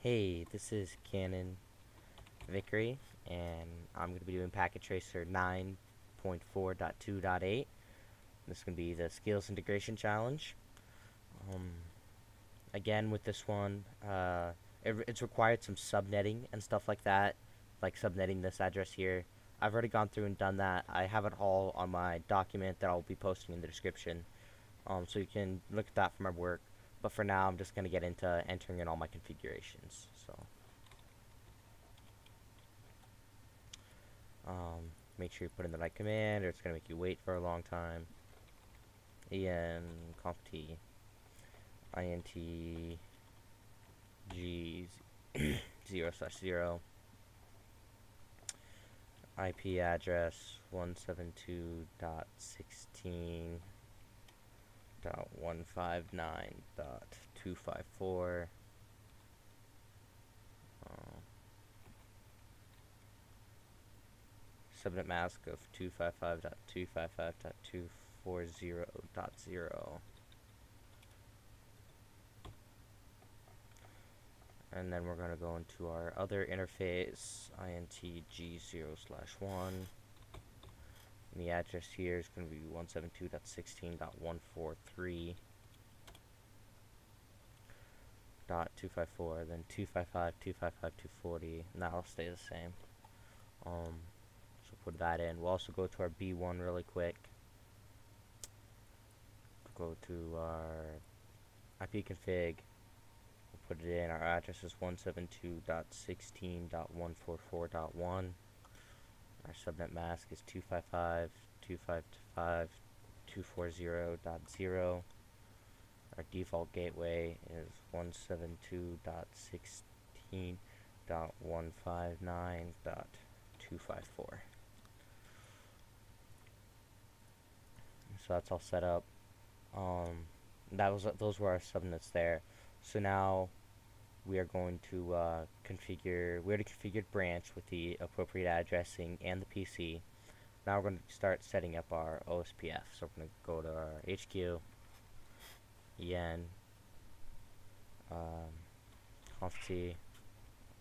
Hey, this is Canon Vickery, and I'm going to be doing Packet Tracer 9.4.2.8. This is going to be the Skills Integration Challenge. Um, Again, with this one, it's required some subnetting and stuff like that, like subnetting this address here. I've already gone through and done that. I have it all on my document that I'll be posting in the description, so you can look at that for my work. But for now, I'm just going to get into entering in all my configurations. Make sure you put in the right command, or it's going to make you wait for a long time. en conft int g 0/0 IP address 172.16.159.254. Subnet mask of 255.255.240.0. And then we're going to go into our other interface, intg0/1. And the address here is going to be 172.16.143.254, then 255.255.240, and that'll stay the same. So put that in. We'll also go to our B1 really quick. Go to our IP config. We'll put it in. Our address is 172.16.144.1. Our subnet mask is 255.255.240.0. Our default gateway is 172.16.159.254. So that's all set up. Those were our subnets there. So now we are going to configure. We already configured branch with the appropriate addressing and the PC. Now we're going to start setting up our OSPF. So we're going to go to our HQ, en, conft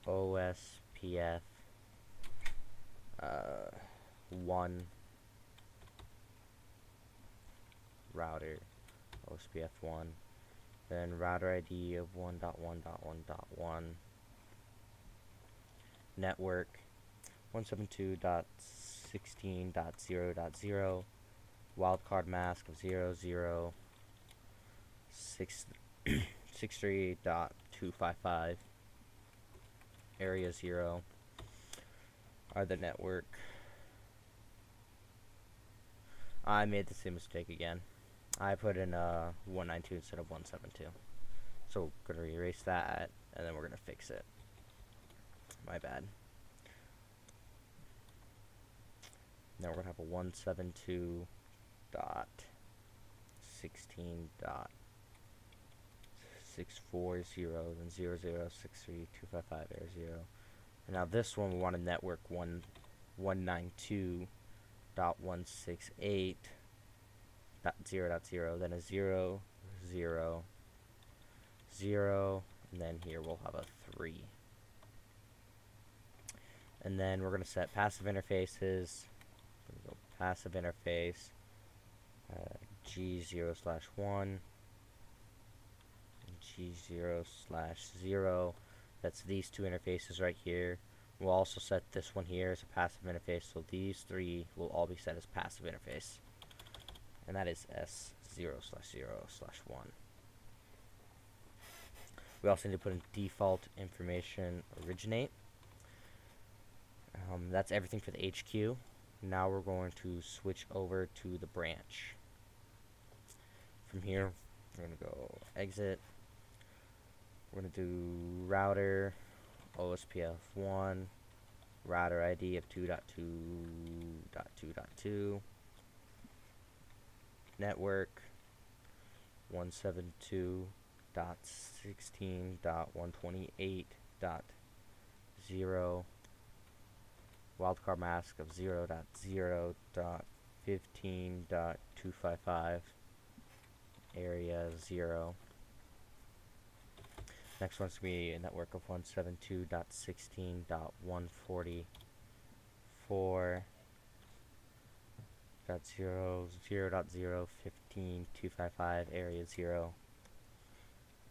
OSPF 1 router OSPF 1, then router ID of 1.1.1.1, network 172.16.0.0, wildcard mask of 0.0.63.255, area 0 are the network. I made the same mistake again. I put in 192 instead of 172. So we're going to erase that, and then we're going to fix it. My bad. Now we're going to have a 172.16.640, then 0.0.63.255, area 0. And now this one we want to network 192.168.0.0, then a 0.0.0, and then here we'll have a 3. And then we're going to set passive interfaces. Go passive interface G0/1, G0/0. That's these two interfaces right here. We'll also set this one here as a passive interface, so these three will all be set as passive interface. And that is S0/0/1. We also need to put in default information originate. That's everything for the HQ. Now we're going to switch over to the branch. From here, we're going to go exit. We're going to do router OSPF 1, router ID of 2.2.2.2, network 172.16.128.0, wildcard mask of 0.0.15.255, area 0. Next one's going to be a network of 172.16.144.0.0.0.15.255 area 0.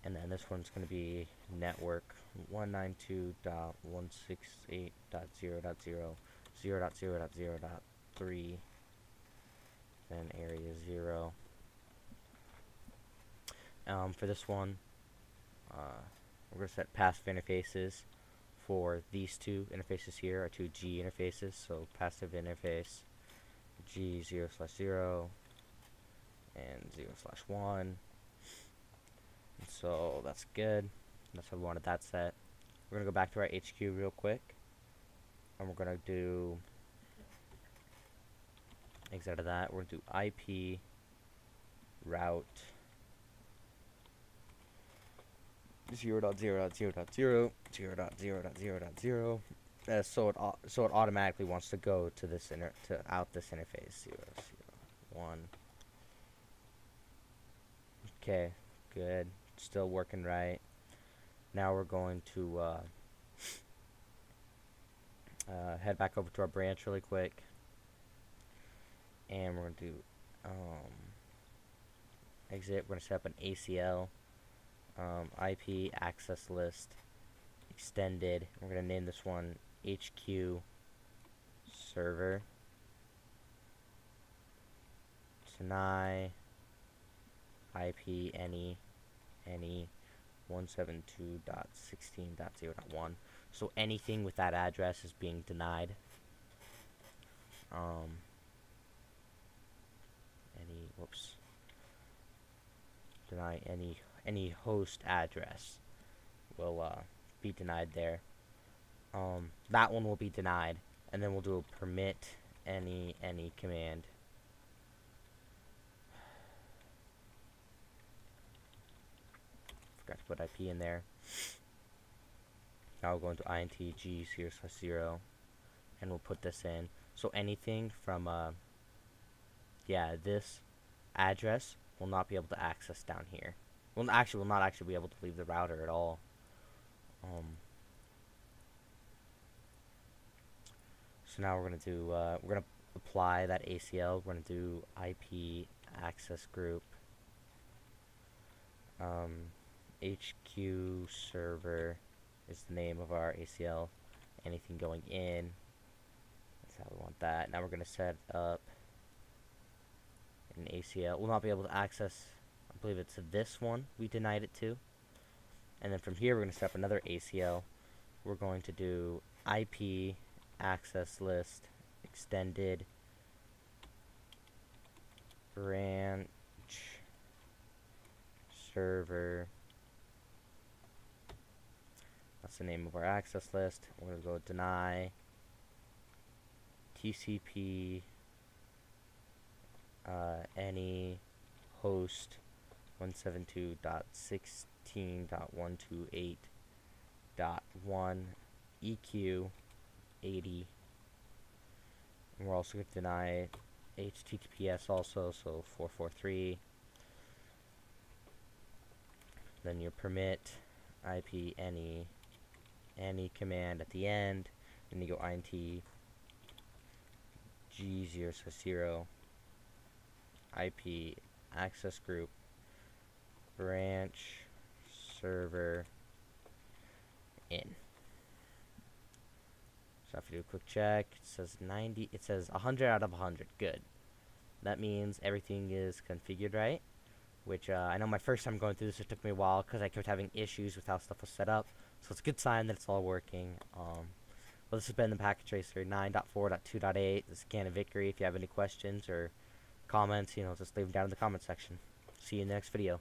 And then this one's going to be network 192.168.0.0.0.0.0.3, then area 0. For this one, we're going to set passive interfaces for these two interfaces here, are two G interfaces, so passive interface G 0/0 and 0/1. So that's good. That's how we wanted that set. We're going to go back to our HQ real quick, and we're going to do, exit out of that, we're going to do IP route 0.0.0.0.0.0.0. So it automatically wants to go to this out this interface 0.0.1. Okay, good. Still working right. Now we're going to head back over to our branch really quick, and we're going to do exit. We're going to set up an ACL IP access list extended. We're going to name this one HQ server. Deny IP any 172.16.0.1. So anything with that address is being denied. Deny any host address will be denied there. That one will be denied, and then we'll do a permit any command. Forgot to put IP in there. Now we'll go into intg 0/0, and we'll put this in. So anything from this address will not be able to access down here. We'll not actually be able to leave the router at all. So now we're gonna do we're gonna apply that ACL. We're gonna do IP access group HQ server is the name of our ACL. Anything going in, that's how we want that. Now we're gonna set up an ACL. We'll not be able to access, I believe it's this one we denied it to. And then from here we're going to set up another ACL. We're going to do IP access list extended branch server. That's the name of our access list. We're going to go deny TCP any host 172.16.128.1 EQ 80. And we're also going to deny HTTPS also, so 443. Then your permit IP any command at the end. Then you go int G 0/0 IP access group branch server in. So if you do a quick check, it says 90. It says 100 out of 100. Good. That means everything is configured right. Which I know my first time going through this, it took me a while because I kept having issues with how stuff was set up. So it's a good sign that it's all working. Well, this has been the Packet Tracer 9.4.2.8. This is Cannon Victory. If you have any questions or comments, just leave them down in the comment section. See you in the next video.